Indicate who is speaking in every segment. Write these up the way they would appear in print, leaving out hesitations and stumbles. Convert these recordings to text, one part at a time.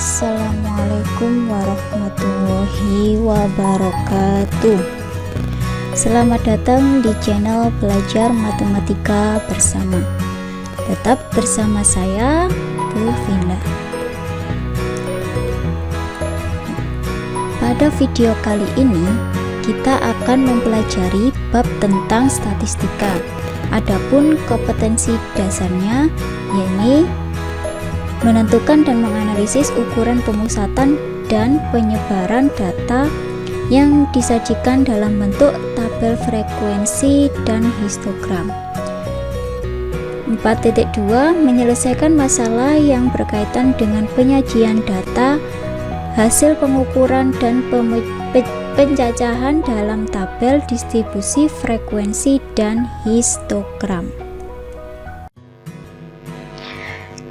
Speaker 1: Assalamualaikum warahmatullahi wabarakatuh. Selamat datang di channel Belajar Matematika Bersama. Tetap bersama saya, Bu Vinda. Pada video kali ini kita akan mempelajari bab tentang statistika. Adapun kompetensi dasarnya yakni menentukan dan menganalisis ukuran pemusatan dan penyebaran data yang disajikan dalam bentuk tabel frekuensi dan histogram. 4.2 menyelesaikan masalah yang berkaitan dengan penyajian data, hasil pengukuran dan pencacahan dalam tabel distribusi frekuensi dan histogram.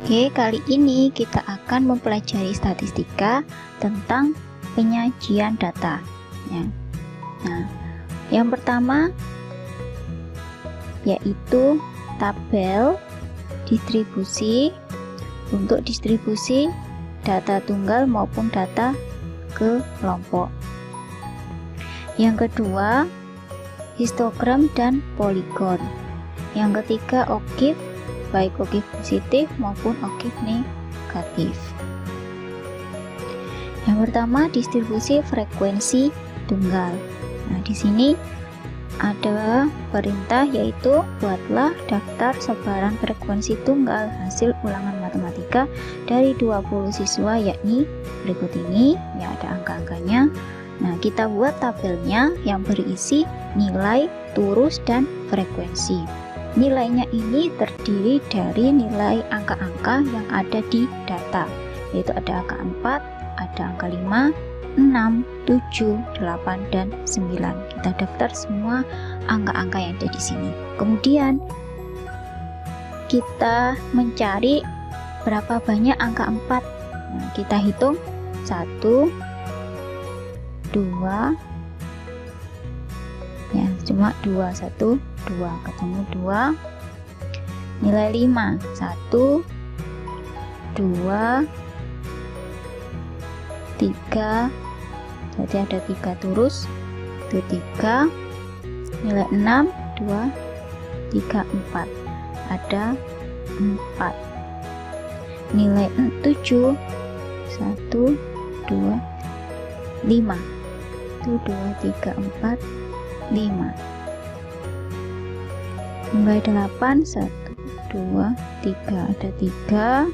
Speaker 1: Oke, kali ini kita akan mempelajari statistika tentang penyajian data ya. Nah, yang pertama yaitu tabel distribusi untuk distribusi data tunggal maupun data ke kelompok. Yang kedua, histogram dan poligon. Yang ketiga, okif, baik okif positif maupun okif negatif. Yang pertama, distribusi frekuensi tunggal. Nah, di sini ada perintah yaitu buatlah daftar sebaran frekuensi tunggal hasil ulangan matematika dari 20 siswa, yakni berikut ini ya, ada angka-angkanya. Nah, kita buat tabelnya yang berisi nilai, turus, dan frekuensi. Nilainya ini terdiri dari nilai angka-angka yang ada di data, yaitu ada angka 4, ada angka 5, 6, 7, 8, dan 9. Kita daftar semua angka-angka yang ada di sini. Kemudian kita mencari berapa banyak angka 4. Nah, kita hitung 1, 2, ya cuma 2, 1, 2, ketemu 2. Nilai 5, 1, 2, 3, berarti ada 3 turus, itu 3. Nilai 6, 2, 3, 4, ada 4. Nilai 7, 1, 2, 5, itu 2, 3, 4, 5. Nilai 8, 1, 2, 3, ada 3.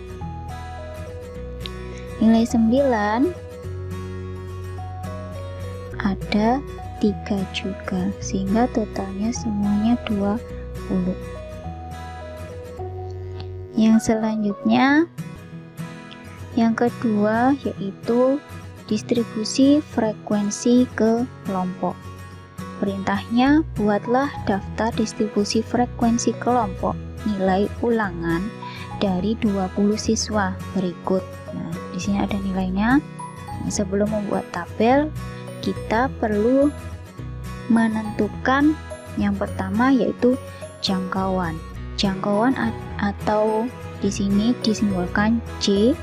Speaker 1: Nilai 9 ada 3 juga, sehingga totalnya semuanya 20. Yang selanjutnya, yang kedua yaitu distribusi frekuensi ke kelompok. Perintahnya, buatlah daftar distribusi frekuensi kelompok nilai ulangan dari 20 siswa berikut. Nah, di sini ada nilainya. Sebelum membuat tabel, kita perlu menentukan yang pertama yaitu jangkauan. Jangkauan atau di sini disimbolkan J,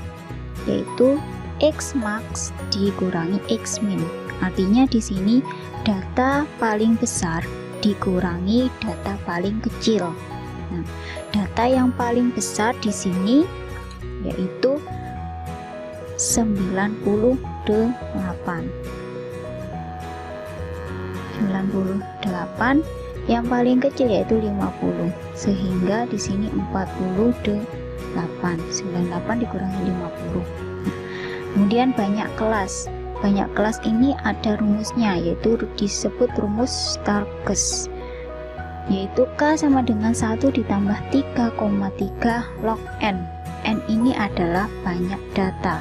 Speaker 1: yaitu X max dikurangi X min. Artinya di sini data paling besar dikurangi data paling kecil. Nah, data yang paling besar di sini yaitu 98. 98, yang paling kecil yaitu 50, sehingga di sini 48. 98 dikurangi 50. Kemudian banyak kelas. Banyak kelas ini ada rumusnya, yaitu disebut rumus Starkes, yaitu K sama dengan 1 ditambah 3,3 log N. N ini adalah banyak data.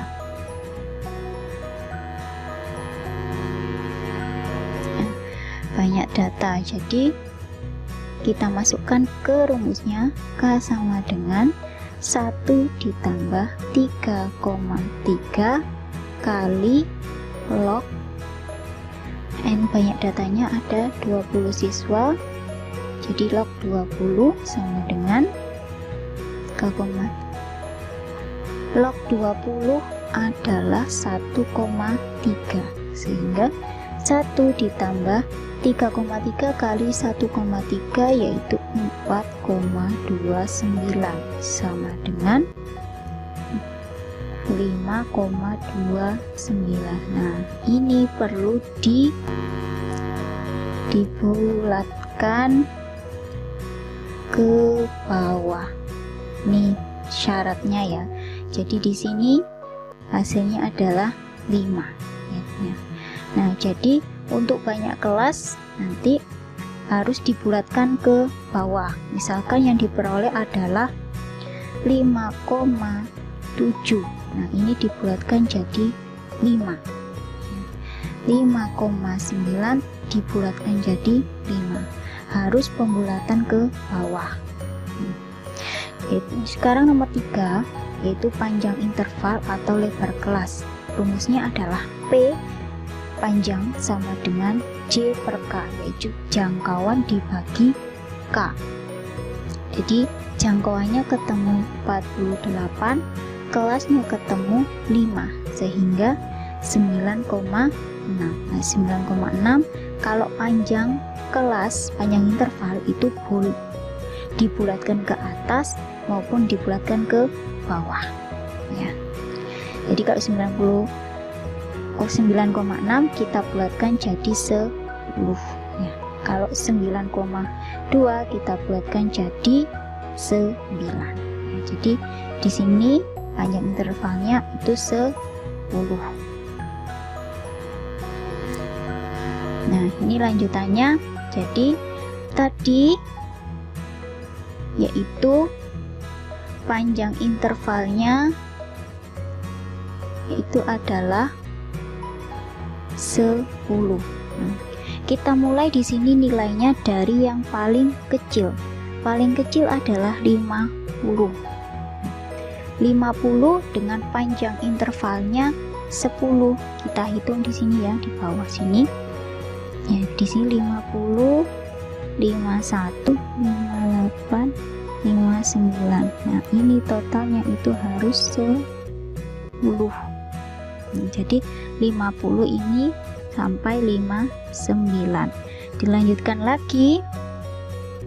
Speaker 1: Banyak data, jadi kita masukkan ke rumusnya. K sama dengan 1 ditambah 3,3 kali log N. Banyak datanya ada 20 siswa, jadi log 20 sama dengan log 20 adalah 1,3, sehingga 1 ditambah 3,3 kali 1,3 yaitu 4,29 sama dengan 5,29. Nah, ini perlu dibulatkan ke bawah. Nih syaratnya ya. Jadi di sini hasilnya adalah 5 ya. Nah, jadi untuk banyak kelas nanti harus dibulatkan ke bawah. Misalkan yang diperoleh adalah 5,7. Nah, ini dibulatkan jadi 5. 5,9 dibulatkan jadi 5. Harus pembulatan ke bawah. Sekarang nomor 3, yaitu panjang interval atau lebar kelas. Rumusnya adalah P panjang sama dengan J per K, yaitu jangkauan dibagi K. Jadi jangkauannya ketemu 48, kelasnya ketemu 5, sehingga 9,6. Nah, 9,6 kalau panjang kelas, panjang interval itu dibulatkan ke atas maupun dibulatkan ke bawah ya. Jadi kalau 9,6 kita bulatkan jadi 10 ya. Kalau 9,2 kita bulatkan jadi 9 ya. Jadi di sini panjang intervalnya itu 10. Nah, ini lanjutannya. Jadi tadi yaitu panjang intervalnya yaitu adalah 10. Kita mulai di sini nilainya dari yang paling kecil. Paling kecil adalah 50. 50 dengan panjang intervalnya 10. Kita hitung di sini ya, di bawah sini. Ya, di sini 50, 51, 58, 59. Nah, ini totalnya itu harus 10. Jadi 50 ini sampai 59. Dilanjutkan lagi.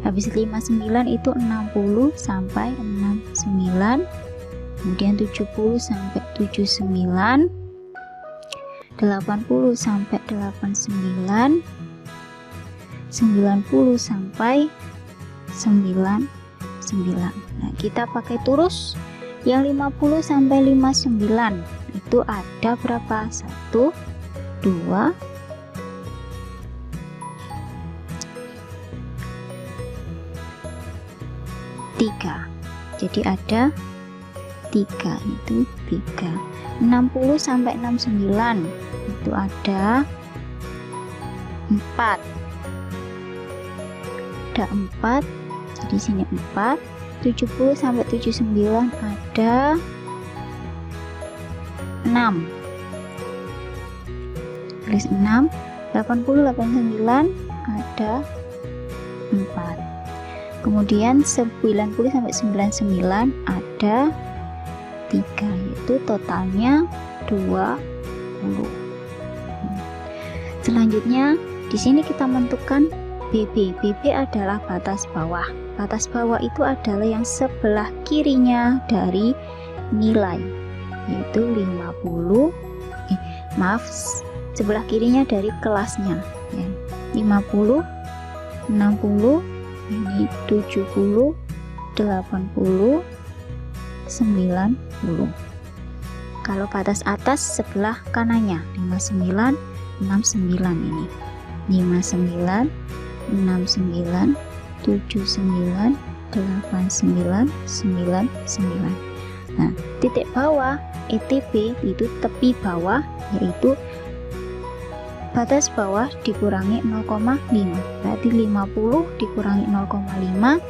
Speaker 1: Habis 59 itu 60 sampai 69. Kemudian 70 sampai 79. 80 sampai 89. 90 sampai 99. Nah, kita pakai terus yang 50 sampai 59 itu ada berapa? 1, 2, 3. Jadi ada 3, itu 3. 60 sampai 69 itu ada 4. Ada 4. Di sini 4. 70 sampai 79 ada 6. Tulis 6. 80 89 ada 4. Kemudian 90 sampai 99 ada 3, yaitu totalnya 20. Selanjutnya di sini kita menentukan BB. BB adalah batas bawah. Batas bawah itu adalah yang sebelah kirinya dari nilai, yaitu 50. Sebelah kirinya dari kelasnya ya. 50, 60, ini 70, 80, 90. Kalau batas atas sebelah kanannya 59, 69 ini. 59, 69, 79, 89, 99. Nah, titik bawah ETB itu tepi bawah, yaitu batas bawah dikurangi 0,5. Berarti 50 dikurangi 0,5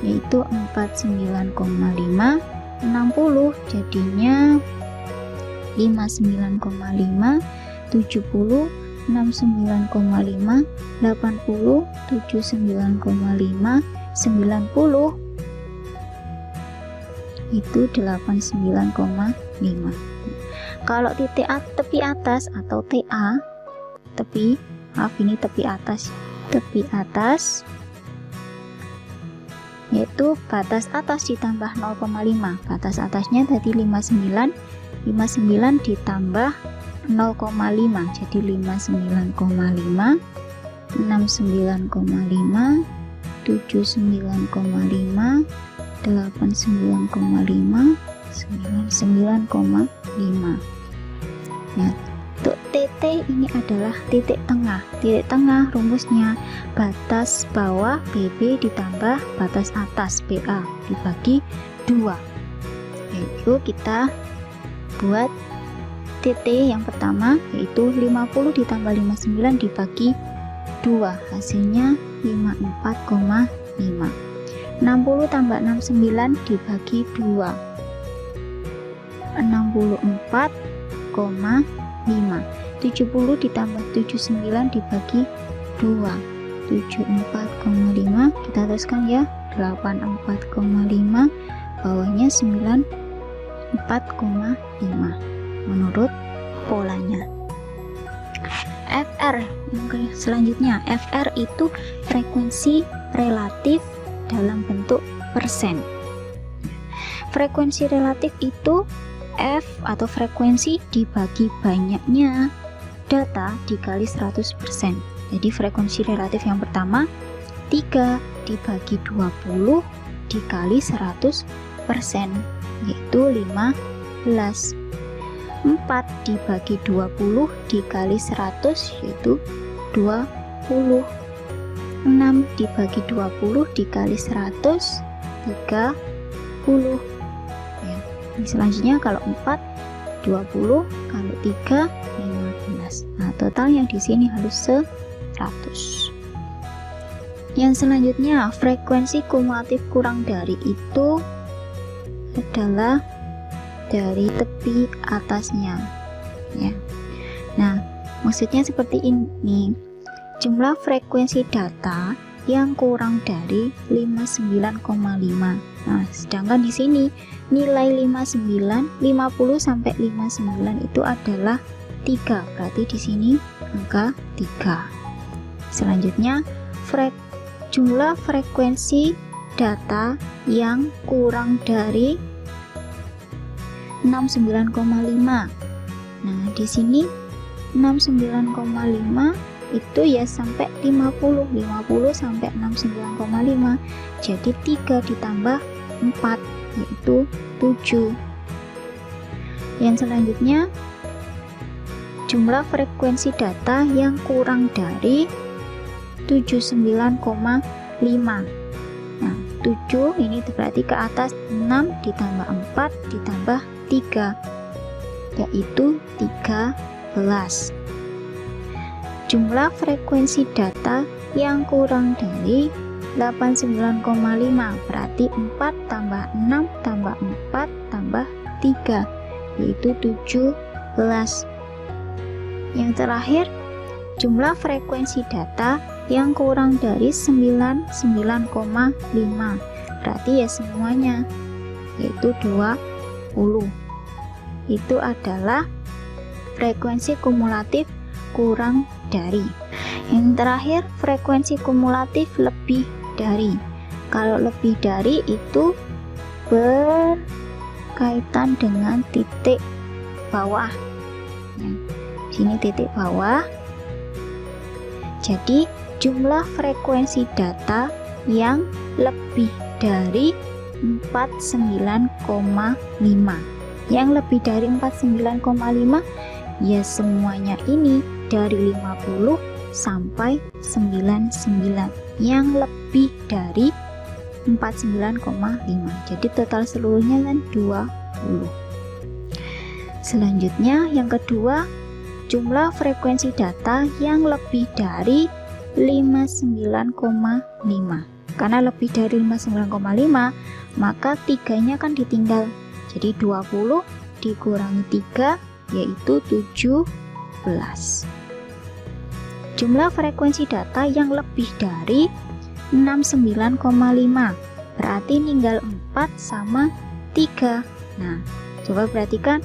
Speaker 1: yaitu 49,5. 60 jadinya 59,5. 70 69,5. 80 79,5. 90 itu 89,5. Kalau tepi atas atau TA, tepi atas, yaitu batas atas ditambah 0,5. Batas atasnya tadi 59 ditambah 0,5, jadi 59,5, 69,5, 79,5, 89,5, 99,5. Nah, untuk TT ini adalah titik tengah. Titik tengah rumusnya batas bawah BB ditambah batas atas BA dibagi 2. Yaitu kita buat TT yang pertama, yaitu 50 ditambah 59 dibagi 2, hasilnya 54,5. 60 tambah 69 dibagi 2, 64,5. 70 ditambah 79 dibagi 2, 74,5. Kita teruskan ya, 84,5, bawahnya 94,5 menurut polanya. FR yang selanjutnya, FR itu frekuensi relatif dalam bentuk persen. Frekuensi relatif itu F atau frekuensi dibagi banyaknya data dikali 100%. Jadi frekuensi relatif yang pertama 3 dibagi 20 dikali 100%, yaitu 15. 4 dibagi 20 dikali 100, yaitu 20. 6 dibagi 20 dikali 100, 30 ya. Ini selanjutnya kalau 4 20, kalau 3 15. Nah, totalnya di sini harus 100. Yang selanjutnya, frekuensi kumulatif kurang dari itu adalah dari tepi atasnya ya. Nah, maksudnya seperti ini. Jumlah frekuensi data yang kurang dari 59,5. Nah, sedangkan di sini nilai 50 sampai 59 itu adalah 3. Berarti di sini angka 3. Selanjutnya, jumlah frekuensi data yang kurang dari 69,5. Nah, di sini 69,5 itu ya sampai 50 sampai 69,5. Jadi 3 ditambah 4 yaitu 7. Yang selanjutnya, jumlah frekuensi data yang kurang dari 79,5. Nah, 7 ini berarti ke atas 6 ditambah 4 ditambah 3, yaitu 13. Jumlah frekuensi data yang kurang dari 89,5 berarti 4 tambah 6 tambah 4 tambah 3, yaitu 17. Yang terakhir, jumlah frekuensi data yang kurang dari 99,5 berarti ya semuanya, yaitu 20. Itu adalah frekuensi kumulatif kurang dari. Yang terakhir, frekuensi kumulatif lebih dari. Kalau lebih dari itu berkaitan dengan titik bawah ya. Sini titik bawah. Jadi jumlah frekuensi data yang lebih dari 49,5. Yang lebih dari 49,5 ya semuanya ini dari 50 sampai 99. Yang lebih dari 49,5. Jadi total seluruhnya kan 20. Selanjutnya yang kedua, jumlah frekuensi data yang lebih dari 59,5. Karena lebih dari 59,5 maka 3-nya kan ditinggal. Jadi 20 dikurangi 3 yaitu 17. Jumlah frekuensi data yang lebih dari 69,5 berarti ninggal 4 sama 3. Nah, coba perhatikan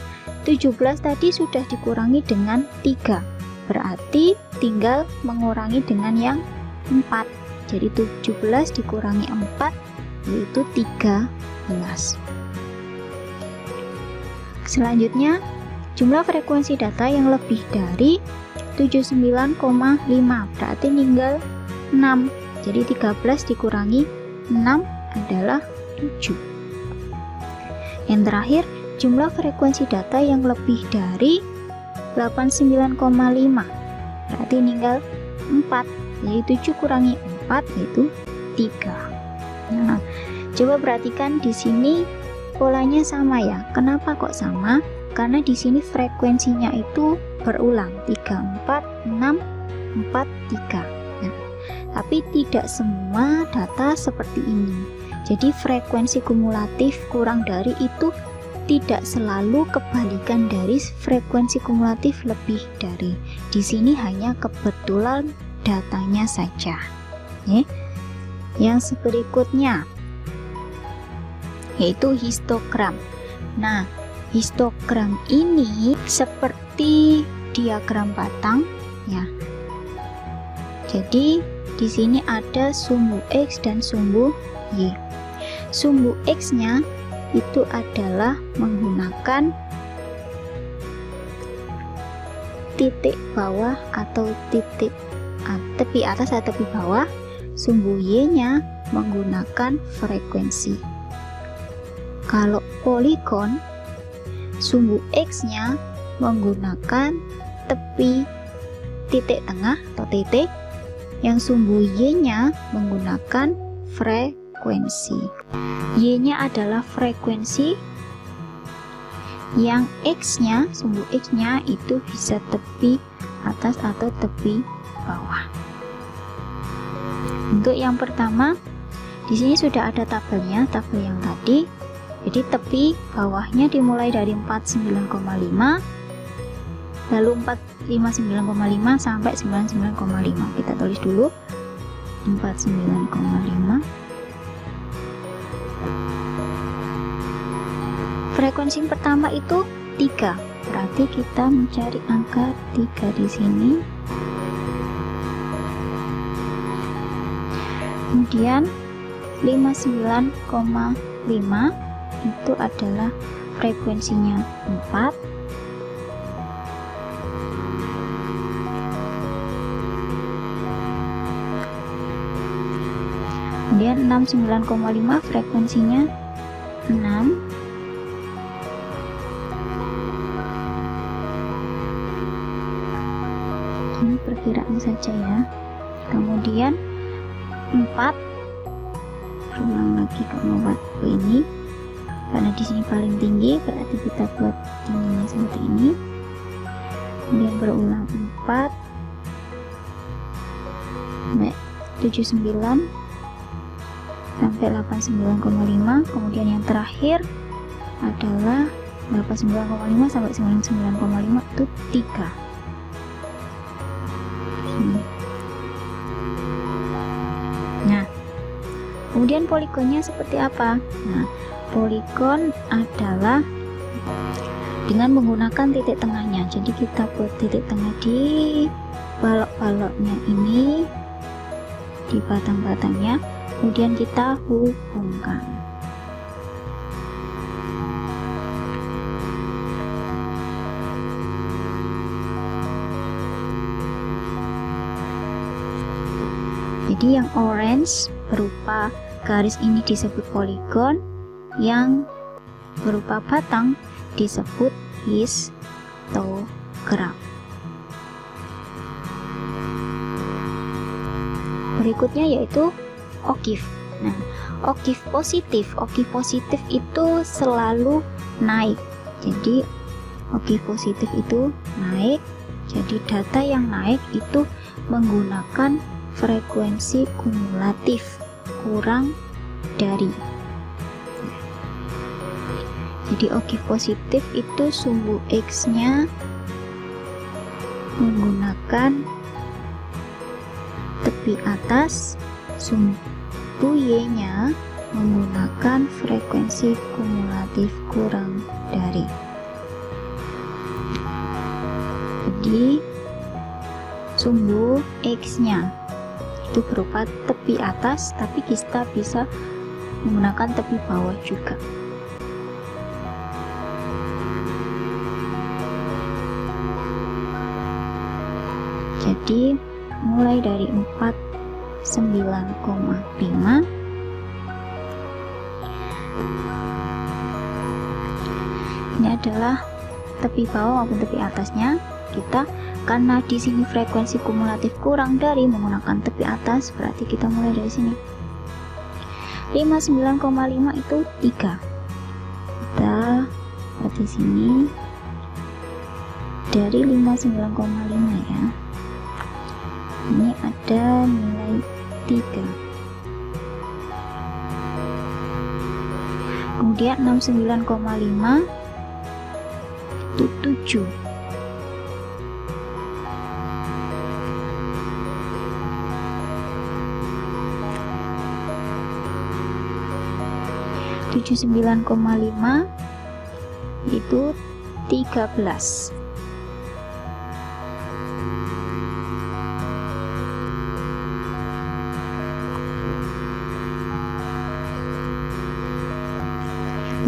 Speaker 1: 17 tadi sudah dikurangi dengan 3, berarti tinggal mengurangi dengan yang 4. Jadi 17 dikurangi 4 yaitu 13. Selanjutnya, jumlah frekuensi data yang lebih dari 79,5 berarti tinggal 6. Jadi 13 dikurangi 6 adalah 7. Yang terakhir, jumlah frekuensi data yang lebih dari 89,5 berarti tinggal 4. Jadi 7 kurangi 4 yaitu 3. Nah, coba perhatikan di sini polanya sama ya. Kenapa kok sama? Karena di sini frekuensinya itu berulang 3, 4, 6, 4, 3. Nah, tapi tidak semua data seperti ini. Jadi frekuensi kumulatif kurang dari itu tidak selalu kebalikan dari frekuensi kumulatif lebih dari. Di sini hanya kebetulan datanya saja. Yang berikutnya yaitu histogram. Nah, histogram ini seperti diagram batang ya. Jadi di sini ada sumbu X dan sumbu Y. Sumbu X-nya itu adalah menggunakan titik bawah atau titik tepi atas atau tepi bawah. Sumbu Y-nya menggunakan frekuensi. Kalau poligon, sumbu X-nya menggunakan tepi titik tengah atau titik, yang sumbu Y-nya menggunakan frekuensi. Y-nya adalah frekuensi, yang X-nya, sumbu X-nya itu bisa tepi atas atau tepi bawah. Untuk yang pertama, di sini sudah ada tabelnya, tabel yang tadi. Jadi tepi bawahnya dimulai dari 49,5, lalu 459,5 sampai 99,5. Kita tulis dulu 49,5. Frekuensi pertama itu 3, berarti kita mencari angka 3 di sini. Kemudian 59,5 itu adalah frekuensinya 4. Kemudian 69,5 frekuensinya 6. Ini perkiraan saja ya. Kemudian 4, ulang lagi ke membuat ini karena di sini paling tinggi, berarti kita buat tingginya seperti ini. Kemudian berulang 4 sampai 79 sampai 89,5. Kemudian yang terakhir adalah 89,5 sampai 99,5 itu 3. Nah, kemudian poligonnya seperti apa? Nah, poligon adalah dengan menggunakan titik tengahnya. Jadi kita buat titik tengah di balok-baloknya ini, di batang-batangnya, kemudian kita hubungkan. Jadi yang orange berupa garis ini disebut poligon, yang berupa batang disebut histogram. Berikutnya yaitu okif. Nah, okif positif itu selalu naik. Jadi okif positif itu naik. Jadi data yang naik itu menggunakan frekuensi kumulatif kurang dari. Jadi okif positif itu sumbu X-nya menggunakan tepi atas, sumbu Y-nya menggunakan frekuensi kumulatif kurang dari. Jadi sumbu X-nya itu berupa tepi atas, tapi kita bisa menggunakan tepi bawah juga. Jadi mulai dari 49,5 ini adalah tepi bawah maupun tepi atasnya. Kita karena di sini frekuensi kumulatif kurang dari menggunakan tepi atas, berarti kita mulai dari sini. 59,5 itu 3. Kita lihat di sini dari 59,5 ya. Ini ada nilai 3. Kemudian 69,5 itu 7. Tujuh 9,5 itu 13.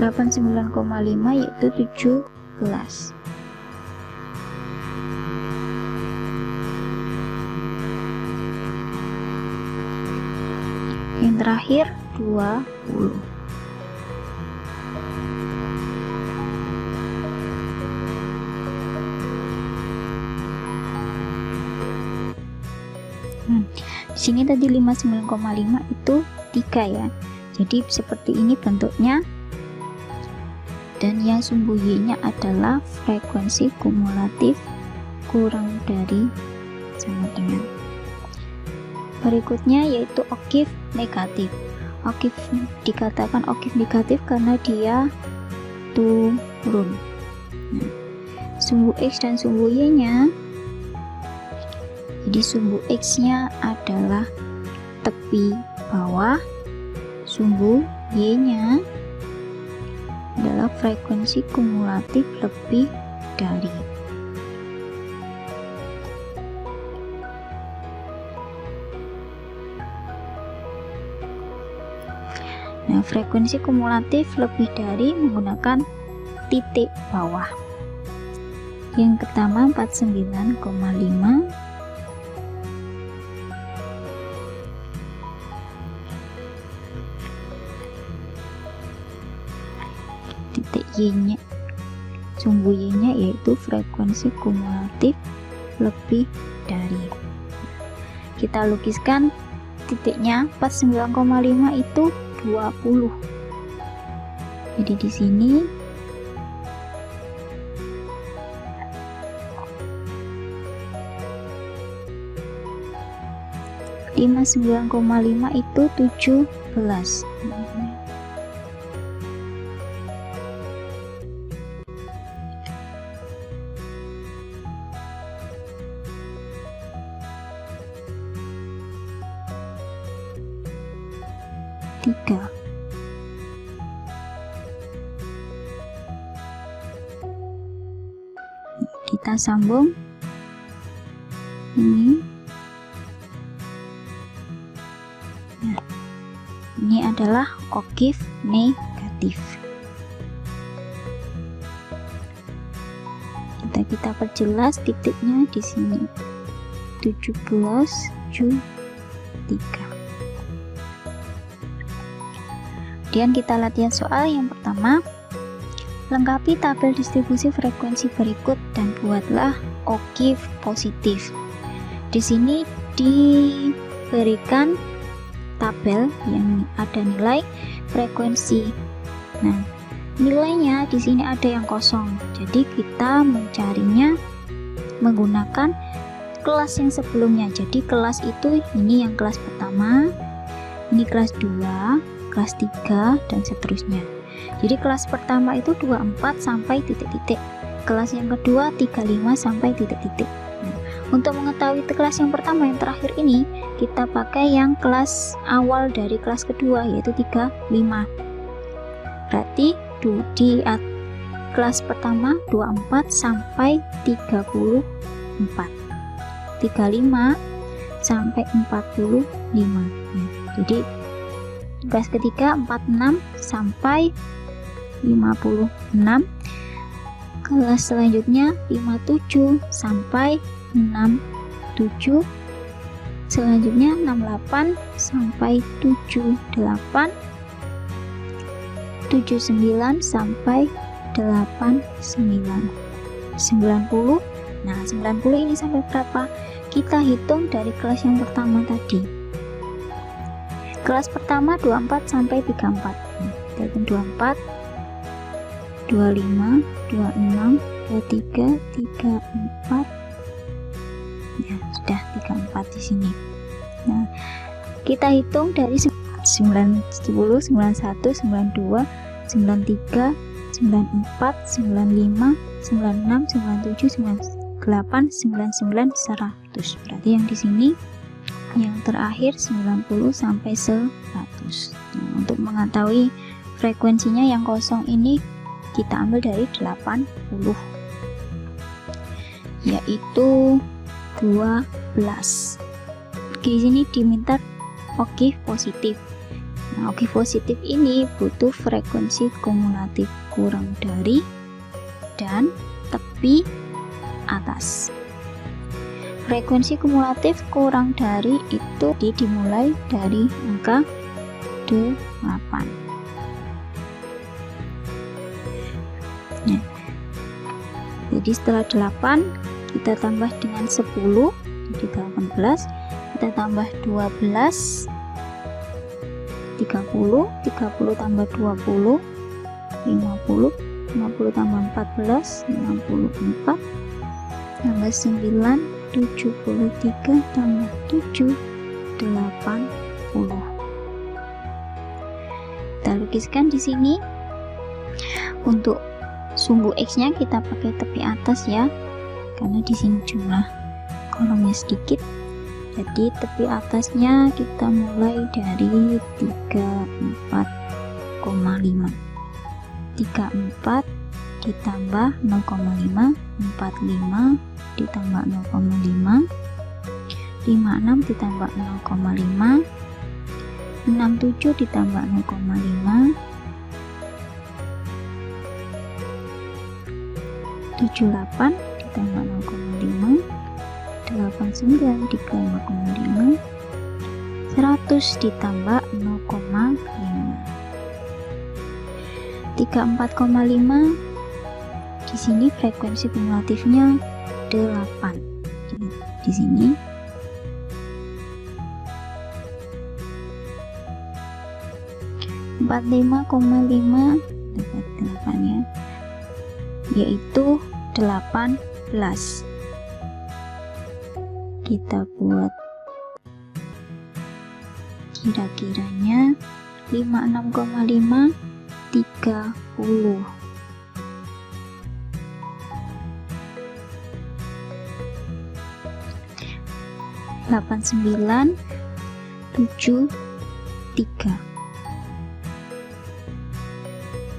Speaker 1: Delapan 9,5 yaitu 17. Yang terakhir 20. Di sini tadi 59,5 itu 3 ya. Jadi seperti ini bentuknya. Dan yang sumbu Y-nya adalah frekuensi kumulatif kurang dari sama dengan. Berikutnya yaitu oktave negatif. Oktave dikatakan oktave negatif karena dia turun. Nah, sumbu X dan sumbu Y-nya, jadi sumbu X-nya adalah tepi bawah, sumbu Y-nya adalah frekuensi kumulatif lebih dari. Nah, frekuensi kumulatif lebih dari menggunakan titik bawah. Yang pertama 49,5, titik Y-nya, sumbu Y-nya yaitu frekuensi kumulatif lebih dari. Kita lukiskan titiknya 49,5 itu 20. Jadi di sini lima 9,5 itu 17. Tiga. Kita sambung ini. Nah, ini adalah oktave negatif. Kita perjelas titiknya di sini 17,3. Kemudian kita latihan soal yang pertama. Lengkapi tabel distribusi frekuensi berikut dan buatlah oktave positif. Di sini diberikan tabel yang ada nilai frekuensi. Nah, nilainya di sini ada yang kosong. Jadi kita mencarinya menggunakan kelas yang sebelumnya. Jadi kelas itu ini yang kelas pertama, ini kelas 2, kelas 3 dan seterusnya. Jadi kelas pertama itu 24 sampai titik-titik. Kelas yang kedua 35 sampai titik-titik. Nah, untuk mengetahui kelas yang pertama yang terakhir ini, kita pakai yang kelas awal dari kelas kedua yaitu 35. Berarti di kelas pertama 24 sampai 35. 35 sampai 45 ya. Jadi kelas ketiga 46 sampai 56, kelas selanjutnya 57 sampai 67, selanjutnya 68 sampai 78, 79 sampai 89, 90. Nah, 90 ini sampai berapa? Kita hitung dari kelas yang pertama tadi. Kelas pertama 24 sampai 34. Kita hitung 24, 25, 26, 23, 34. Ya, sudah 34 di sini. Nah, kita hitung dari 9, 10, 91, 92, 93, 94, 95, 96, 97, 98, 99, 100. Berarti yang di sini yang terakhir 90 sampai 100. Nah, untuk mengetahui frekuensinya yang kosong ini kita ambil dari 80, yaitu 12. Di sini diminta oktave positif. Nah, oktave positif ini butuh frekuensi kumulatif kurang dari dan tepi atas. Frekuensi kumulatif kurang dari itu dimulai dari angka 8. Nah, jadi setelah 8 kita tambah dengan 10, jadi 18, kita tambah 12, 30, 30 tambah 20, 50, 50 tambah 14, 64, tambah 9, 73 tambah 7, 80. Kita lukiskan di sini. Untuk sumbu X-nya kita pakai tepi atas ya, karena di sini jumlah kolomnya sedikit. Jadi tepi atasnya kita mulai dari 34,5. 34 ditambah 0,5, 45 ditambah 0,5, 56 ditambah 0,5, 67 ditambah 0,5, 78 ditambah 0,5, 89 ditambah 0,5, 100 ditambah 0,5. 34,5 di sini frekuensi kumulatifnya 8. Jadi di sini dapat 8 ya, yaitu 18. Kita buat kira-kiranya 56,5, 30. 89, 73.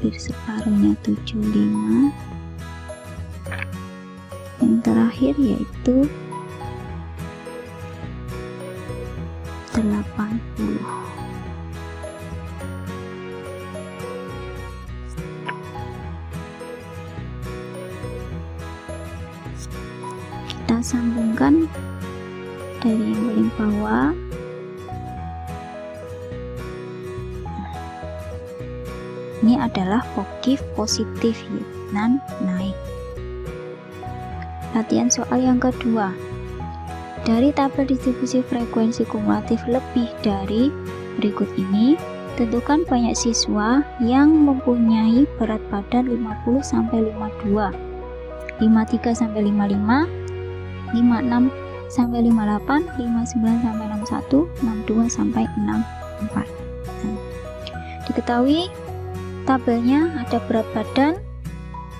Speaker 1: Hampir separuhnya 75. Yang terakhir yaitu 80. Kita sambungkan dari yang paling bawah. Ini adalah oktave positif dan naik. Latihan soal yang kedua. Dari tabel distribusi frekuensi kumulatif lebih dari berikut ini, tentukan banyak siswa yang mempunyai berat badan 50 sampai 52, 53 sampai 55, 56 sampai 58, 59 sampai 61, 62 sampai 64. Diketahui tabelnya ada berat badan,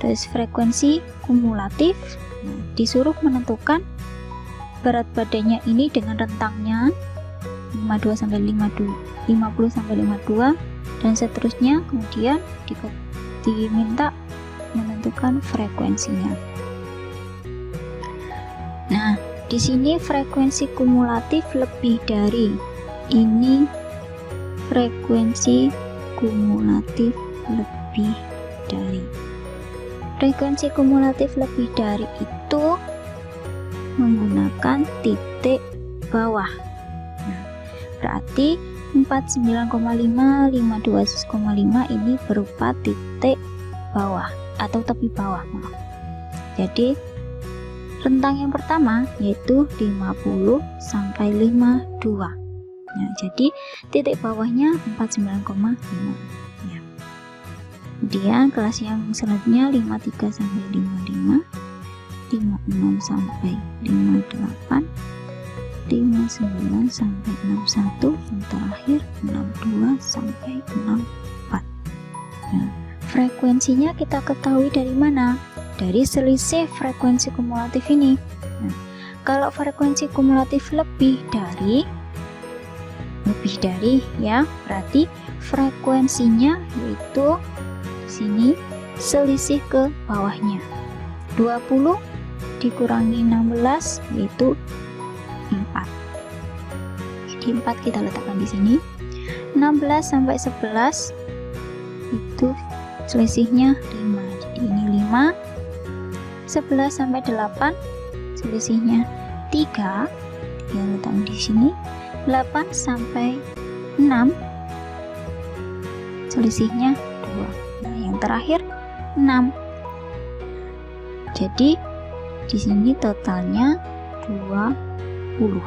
Speaker 1: terus frekuensi kumulatif. Disuruh menentukan berat badannya ini dengan rentangnya 52 sampai 52, 50 sampai 52 dan seterusnya. Kemudian diminta menentukan frekuensinya. Nah, di sini frekuensi kumulatif lebih dari. Ini frekuensi kumulatif lebih dari. Frekuensi kumulatif lebih dari itu menggunakan titik bawah. Nah, berarti 49,5, 52,5 ini berupa titik bawah atau tepi bawah, maaf. Jadi rentang yang pertama yaitu 50 sampai 52. Nah, jadi titik bawahnya 49,5 ya. Kemudian kelas yang selanjutnya 53 sampai 55, 56 sampai 58, 59 sampai 61, yang terakhir 62 sampai 64. Nah, frekuensinya kita ketahui dari mana? Dari selisih frekuensi kumulatif ini. Nah, kalau frekuensi kumulatif lebih dari ya, berarti frekuensinya yaitu sini selisih ke bawahnya. 20 dikurangi 16 yaitu 4. Jadi 4 kita letakkan di sini. 16 sampai 11 itu selisihnya 5. Jadi ini 5. 11 sampai 8 selisihnya 3. Kita letakkan di sini. 8 sampai 6 selisihnya 2. Nah, yang terakhir 6. Jadi di sini totalnya 20.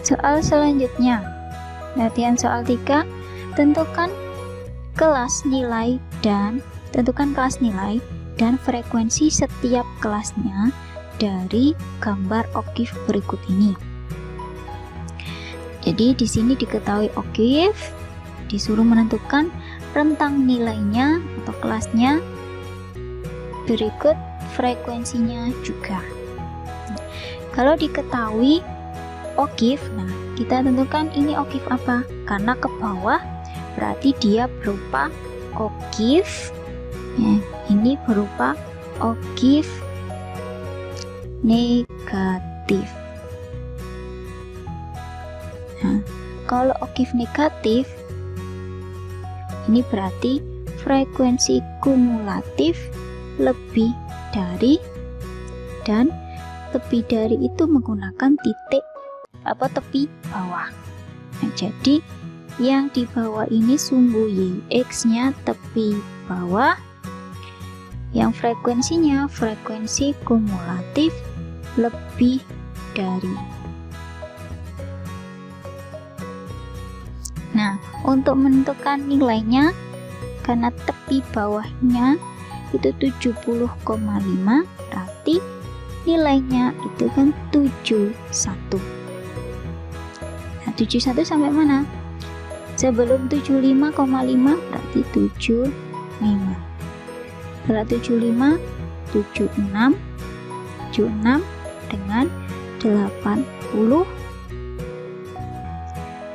Speaker 1: Soal selanjutnya, latihan soal 3, tentukan kelas nilai dan frekuensi setiap kelasnya dari gambar OKIF berikut ini. Jadi di sini diketahui OKIF, disuruh menentukan rentang nilainya atau kelasnya, berikut frekuensinya juga. Kalau diketahui OKIF, nah kita tentukan ini OKIF apa? Karena ke bawah berarti dia berupa OKIF ya, ini berupa OKIF negatif. Nah, kalau OKIF negatif ini berarti frekuensi kumulatif lebih dari, dan lebih dari itu menggunakan titik tepi bawah. Nah, jadi yang di bawah ini sumbu YX-nya tepi bawah, yang frekuensinya frekuensi kumulatif lebih dari. Nah, untuk menentukan nilainya, karena tepi bawahnya itu 70,5, berarti nilainya itu kan 71. Nah, 71 sampai mana? Sebelum 75,5 berarti 75. Setelah 75, 76 dengan 80.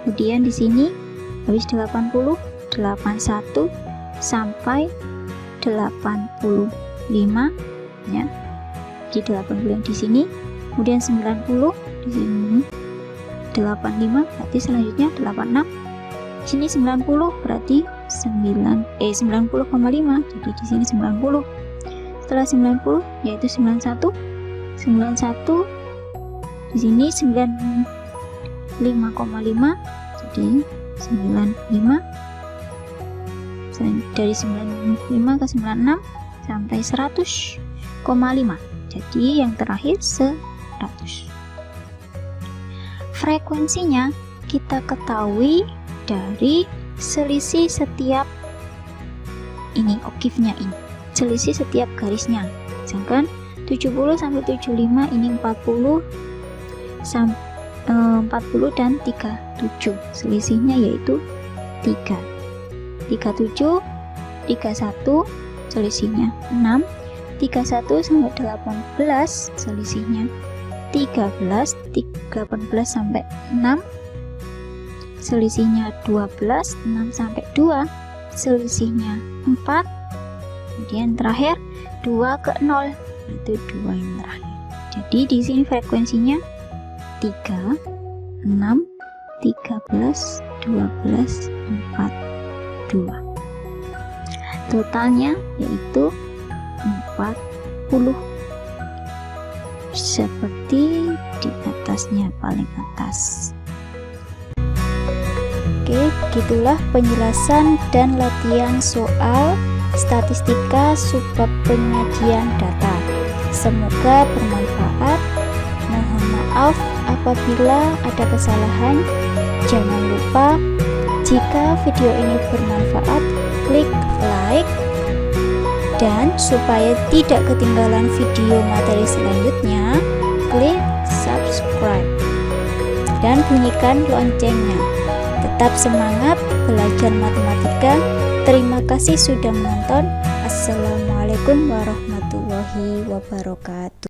Speaker 1: Kemudian di sini habis 80, 81 sampai 85 ya. Di 80 yang di sini, kemudian 90 di sini, 85 berarti selanjutnya 86. Di sini 90 berarti 90,5. Jadi di sini 90. Setelah 90 yaitu 91. 91 di sini 95,5. Jadi 95. Dari 95 ke 96 sampai 100,5. Jadi yang terakhir 100. Frekuensinya kita ketahui dari selisih setiap ini OKIF-nya ini. Selisih setiap garisnya. Misalkan 70 sampai 75 ini 40 dan 37. Selisihnya yaitu 3. 37, 31 selisihnya 6. 31 sampai 18 selisihnya 13. 18 sampai 6 selisihnya 12. 6 sampai 2 selisihnya 4. Kemudian terakhir 2 ke 0, itu 2 yang terakhir. Jadi di sini frekuensinya 3, 6, 13, 12, 4, 2. Totalnya yaitu 40. Seperti di atasnya, paling atas. Oke, begitulah penjelasan dan latihan soal statistika subbab penyajian data. Semoga bermanfaat. Mohon maaf apabila ada kesalahan. Jangan lupa jika video ini bermanfaat, klik like, dan supaya tidak ketinggalan video materi selanjutnya, klik subscribe dan bunyikan loncengnya. Tetap semangat belajar matematika. Terima kasih sudah menonton. Assalamualaikum warahmatullahi wabarakatuh.